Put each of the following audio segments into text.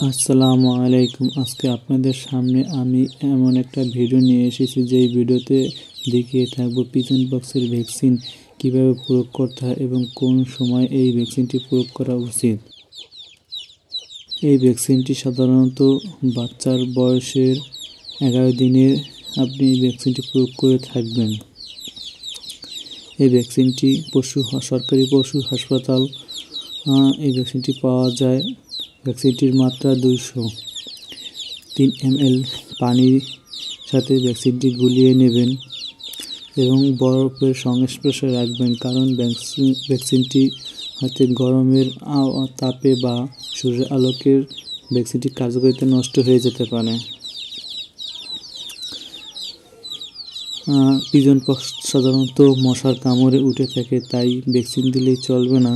আসসালামু আলাইকুম। আজকে আপনাদের সামনে আমি এমন একটা ভিডিও নিয়ে এসেছি যেই ভিডিওতে দেখিয়ে থাকবো পিজন পক্সের ভ্যাকসিন কিভাবে প্রয়োগ করতে হয় এবং কোন সময় এই ভ্যাকসিনটি প্রয়োগ করা উচিত। এই ভ্যাকসিনটি সাধারণত বাচ্চার বয়সের 11 দিনে আপনি এই ভ্যাকসিনটি প্রয়োগ করে থাকবেন। এই ভ্যাকসিনটি সরকারি পশু হাসপাতাল এই ভ্যাকসিনটি পাওয়া যায়। ভ্যাকসিনটির মাত্রা 200। 3 ml পানির সাথে ভ্যাকসিনটি গুলিয়ে নেবেন এবং বরফের সংস্পর্শে রাখবেন, কারণ ভ্যাকসিনটি হাতে গরমের তাপে বা সূর্যের আলোকের ভ্যাকসিনটির কার্যকারিতা নষ্ট হয়ে যেতে পারে। পিজন পক্স সাধারণত মশার কামড়ে উঠে থাকে, তাই ভ্যাকসিন দিলেই চলবে না।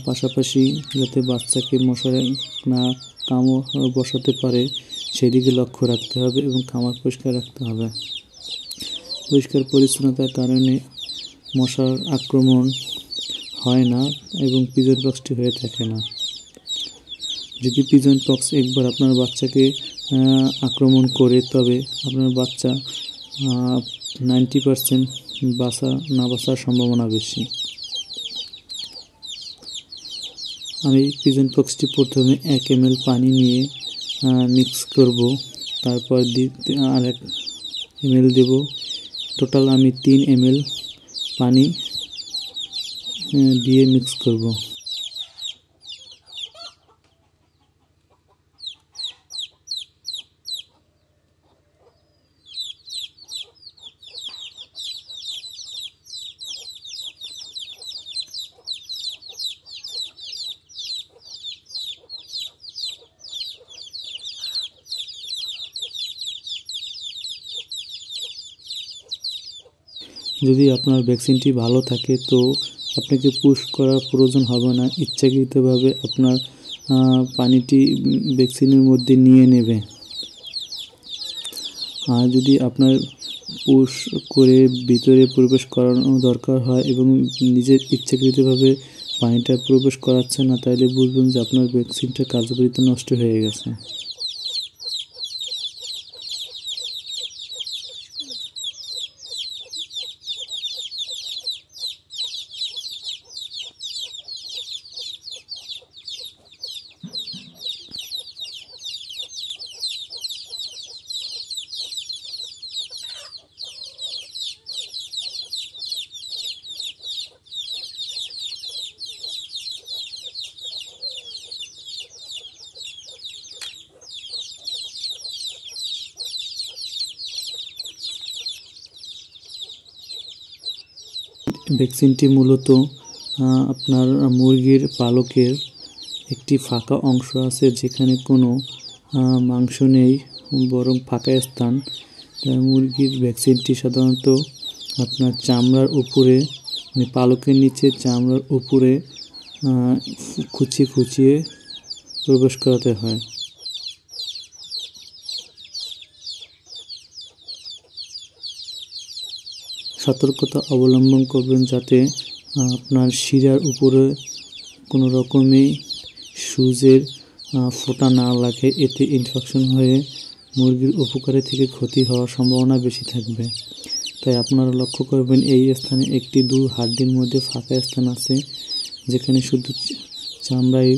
পাশাপাশি যাতে বাচ্চাকে মশার না কামড় বসাতে পারে সেদিকে লক্ষ্য রাখতে হবে এবং খামার পরিষ্কার রাখতে হবে। পরিষ্কার পরিচ্ছন্নতার কারণে মশার আক্রমণ হয় না এবং পিজন পক্সটি হয়ে থাকে না। যদি পিজন পক্স একবার আপনার বাচ্চাকে আক্রমণ করে, তবে আপনার বাচ্চা 90% বাঁচার সম্ভাবনা বেশি। আমি পিজন পক্সটি প্রথমে 1 ml পানি নিয়ে মিক্স করব, তারপর আর 1 ml দেব। টোটাল আমি 3 ml পানি দিয়ে মিক্স করব। যদি আপনার ভ্যাকসিনটি ভালো থাকে তো আপনাকে পুশ করার প্রয়োজন হবে না, ইচ্ছাকৃতভাবে আপনার পানিটি ভ্যাকসিনের মধ্যে নিয়ে নেবে। আর যদি আপনার পুশ করে ভিতরে প্রবেশ করানো দরকার হয় এবং নিজের ইচ্ছাকৃতভাবে পানিটা প্রবেশ করাচ্ছে না, তাহলে বুঝবেন যে আপনার ভ্যাকসিনটার কার্যকারিতা নষ্ট হয়ে গেছে। ভ্যাকসিনটি মূলত আপনার মুরগির পালকের একটি ফাঁকা অংশ আছে যেখানে কোনো মাংস নেই, বরং ফাঁকা স্থান। মুরগির ভ্যাকসিনটি সাধারণত আপনার চামড়ার উপরে, মানে পালকের নিচে চামড়ার উপরে খুঁচিয়ে প্রবেশ করাতে হয়। সতর্কতা অবলম্বন করবেন যাতে আপনার শিরার উপরে কোনো রকমই সুজের ফোঁটা না লাগে, এতে ইনফেকশন হয়ে মুরগির উপকারের থেকে ক্ষতি হওয়ার সম্ভাবনা বেশি থাকবে। তাই আপনারা লক্ষ্য করবেন এই স্থানে একটি 2 হাড্ডির মধ্যে ফাঁকা স্থান আছে যেখানে শুধু চামড়াই,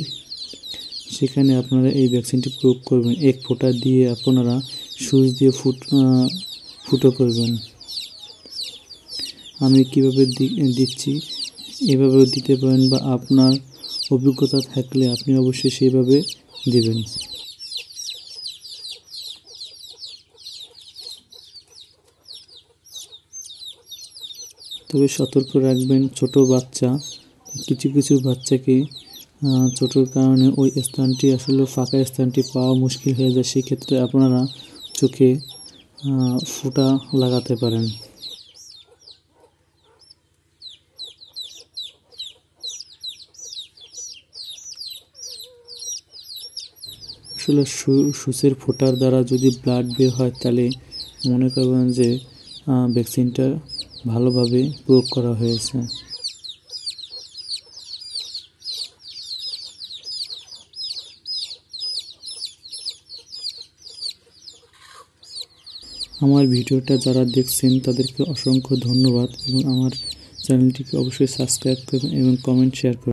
সেখানে আপনারা এই ভ্যাকসিনটি প্রয়োগ করবেন। 1 ফোঁটা দিয়ে আপনারা সুচ দিয়ে ফুটো করবেন। আমি কিভাবে দিচ্ছি এভাবেও দিতে পারেন, বা আপনার অভিজ্ঞতা থাকলে আপনি অবশ্যই সেইভাবে দেবেন। তবে সতর্ক রাখবেন ছোট বাচ্চা, কিছু বাচ্চাকে ছোটোর কারণে ওই স্থানটি আসলে ফাঁকা স্থানটি পাওয়া মুশকিল হয়ে যায়, সেক্ষেত্রে আপনারা চোখে ফোঁটা লাগাতে পারেন। আসলে সুচের ফোঁটার দ্বারা যদি ব্লাড বের হয় তাহলে মনে করবেন যে ভ্যাকসিনটা ভালোভাবে প্রয়োগ করা হয়েছে। আমার ভিডিওটা যারা দেখছেন তাদেরকে অসংখ্য ধন্যবাদ এবং আমার চ্যানেলটিকে অবশ্যই সাবস্ক্রাইব করবেন এবং কমেন্ট শেয়ার করবেন।